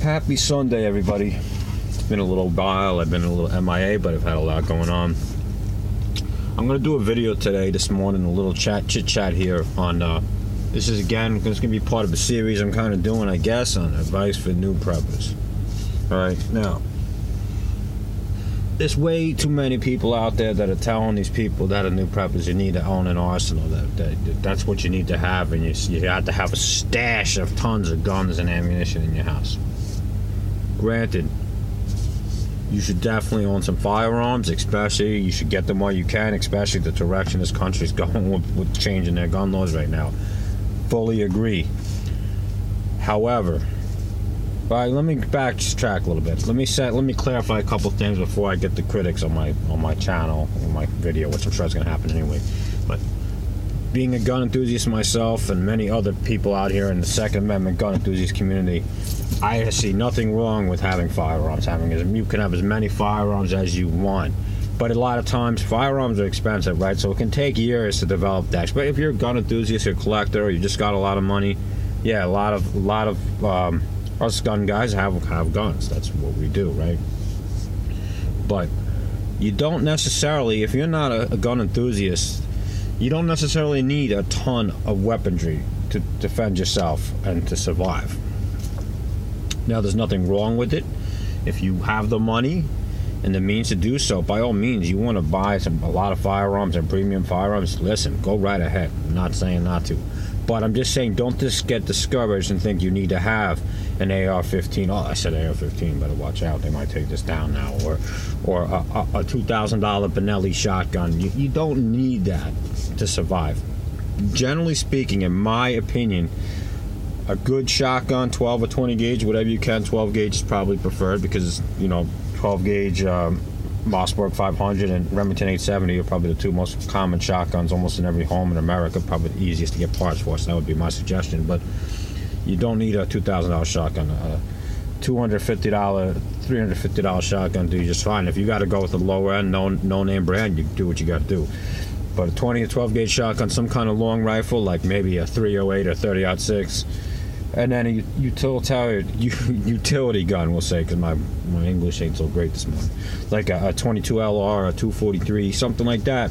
Happy Sunday, everybody. It's been a little while. I've been a little MIA, but I've had a lot going on. I'm going to do a video today, this morning, a little chit chat here on, this is going to be part of a series I'm kind of doing, I guess, on advice for new preppers. Alright, now, there's way too many people out there that are telling these people that are new preppers you need to own an arsenal. That's what you need to have, and you have to have a stash of tons of guns and ammunition in your house. Granted, you should definitely own some firearms, especially you should get them while you can, especially the direction this country's going with changing their gun laws right now. Fully agree. However, let me backtrack a little bit. Let me clarify a couple things before I get the critics on my channel, on my video, which I'm sure is going to happen anyway. But being a gun enthusiast myself and many other people out here in the Second Amendment gun enthusiast community, I see nothing wrong with having firearms. You can have as many firearms as you want, but a lot of times firearms are expensive, right? So it can take years to develop that. But if you're a gun enthusiast, or a collector, or you just got a lot of money, yeah, a lot of us gun guys have guns. That's what we do, right? But you don't necessarily, if you're not a gun enthusiast, you don't necessarily need a ton of weaponry to defend yourself and to survive. Now, there's nothing wrong with it. If you have the money and the means to do so, by all means, you want to buy a lot of firearms and premium firearms, listen, go right ahead. I'm not saying not to. But I'm just saying, don't just get discouraged and think you need to have an AR-15. Oh, I said AR-15, better watch out. They might take this down now. Or a $2,000 Benelli shotgun. You don't need that to survive. Generally speaking, in my opinion, a good shotgun, 12 or 20 gauge, whatever you can. 12 gauge is probably preferred because, 12 gauge Mossberg 500 and Remington 870 are probably the two most common shotguns almost in every home in America. Probably the easiest to get parts for, so that would be my suggestion. But you don't need a $2,000 shotgun. A $250, $350 shotgun do just fine. If you got to go with the lower end, no name brand, you do what you got to do. But a 20 or 12 gauge shotgun, some kind of long rifle, like maybe a 308 or 30-06, and then a utility gun, we'll say, because my English ain't so great this morning. Like a 22 LR, a 243, something like that.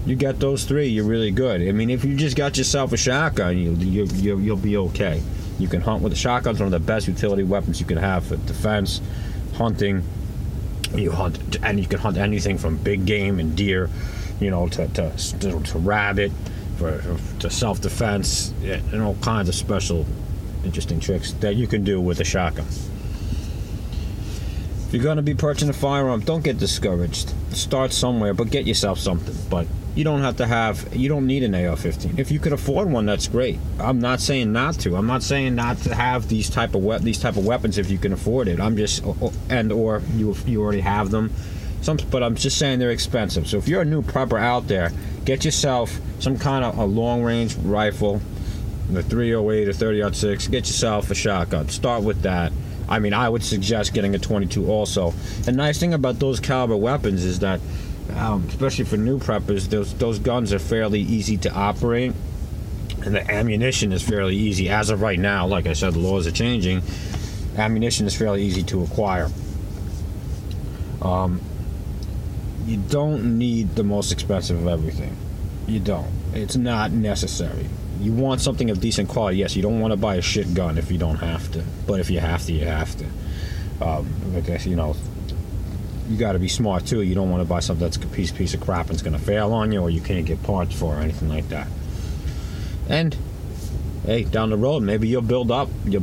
You get those three, you're really good. I mean, if you just got yourself a shotgun, you'll be okay. You can hunt with a shotgun. It's one of the best utility weapons you can have for defense, hunting. You can hunt anything from big game and deer, to rabbit, to self-defense, and all kinds of special interesting tricks that you can do with a shotgun. If you're going to be purchasing a firearm, don't get discouraged. Start somewhere, but get yourself something. But you don't need an AR-15. If you could afford one, that's great. I'm not saying not to. I'm not saying not to have these type of weapons if you can afford it. I'm just, or you already have them. But I'm just saying they're expensive. So if you're a new prepper out there, get yourself some kind of a long-range rifle, the 308 or 30-06. Get yourself a shotgun. Start with that. I mean, I would suggest getting a 22 also. The nice thing about those caliber weapons is that, especially for new preppers, those guns are fairly easy to operate, and the ammunition is fairly easy. As of right now, like I said, the laws are changing. Ammunition is fairly easy to acquire. You don't need the most expensive of everything. You don't. It's not necessary. You want something of decent quality. Yes, you don't want to buy a shit gun if you don't have to. But if you have to, you have to. I guess, you got to be smart, too. You don't want to buy something that's a piece of crap and it's going to fail on you, or you can't get parts for, or anything like that. And, hey, down the road, maybe you'll build up your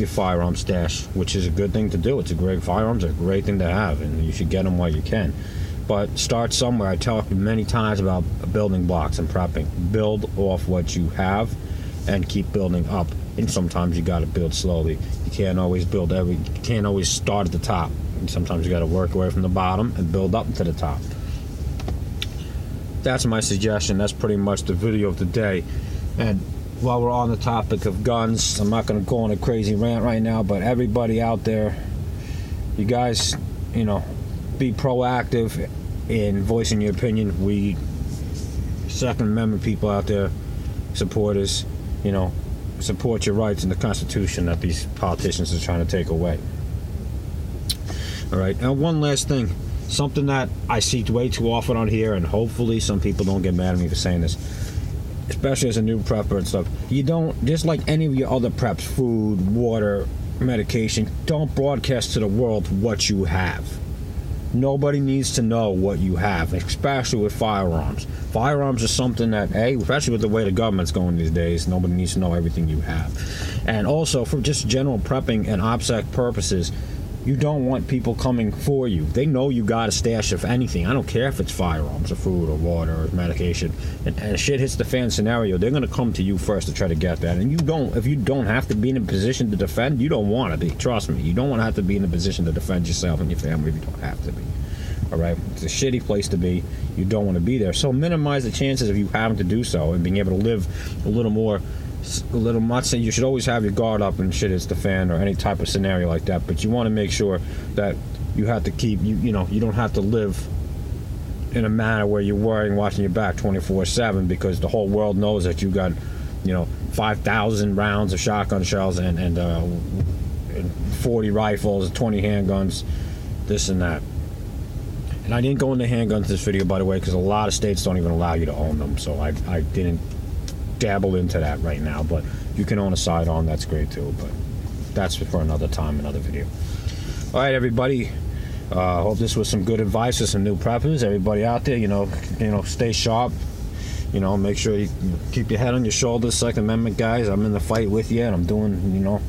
firearm stash, which is a good thing to do. Firearms are a great thing to have, and you should get them while you can. But start somewhere. I tell you many times about building blocks and prepping. Build off what you have and keep building up. And sometimes you got to build slowly. You can't always start at the top. And sometimes you got to work away from the bottom and build up to the top. That's my suggestion. That's pretty much the video of the day. And while we're on the topic of guns, I'm not going to go on a crazy rant right now, but everybody out there, you guys, be proactive in voicing your opinion. We Second Amendment people out there, supporters, support your rights in the Constitution that these politicians are trying to take away. All right, and one last thing, something that I see way too often on here, and hopefully some people don't get mad at me for saying this, especially as a new prepper and stuff. You don't, just like any of your other preps, food, water, medication, don't broadcast to the world what you have. Nobody needs to know what you have, especially with firearms. Firearms is something that, especially with the way the government's going these days, nobody needs to know everything you have. And also, for just general prepping and OPSEC purposes, you don't want people coming for you. They know you got a stash of anything. I don't care if it's firearms or food or water or medication. And shit hits the fan scenario, they're going to come to you first to try to get that. And if you don't have to be in a position to defend, you don't want to be. Trust me. You don't want to have to be in a position to defend yourself and your family if you don't have to be. All right? It's a shitty place to be. You don't want to be there. So minimize the chances of you having to do so and being able to live a little more. I'm not saying you should always have your guard up and shit hits the fan or any type of scenario like that, but you want to make sure that you have to keep, you don't have to live in a manner where you're worrying, watching your back 24/7, because the whole world knows that you got, 5,000 rounds of shotgun shells and 40 rifles, 20 handguns, this and that. And I didn't go into handguns this video, by the way, because a lot of states don't even allow you to own them, so I didn't dabble into that right now, but you can own a sidearm, that's great too, but that's for another time, another video. All right, everybody, hope this was some good advice for some new preppers. Everybody out there, stay sharp, make sure you keep your head on your shoulders, Second Amendment guys. I'm in the fight with you, and I'm doing,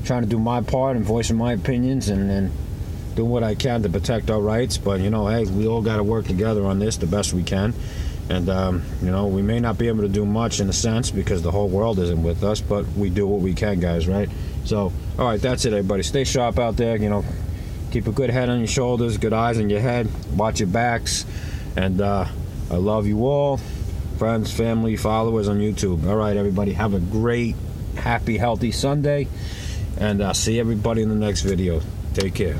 trying to do my part and voicing my opinions and doing what I can to protect our rights, but hey, we all got to work together on this the best we can. And, we may not be able to do much in a sense because the whole world isn't with us, but we do what we can, guys, right? So, all right, that's it, everybody. Stay sharp out there, keep a good head on your shoulders, good eyes on your head, watch your backs, and I love you all, friends, family, followers on YouTube. All right, everybody, have a great, happy, healthy Sunday, and I'll see everybody in the next video. Take care.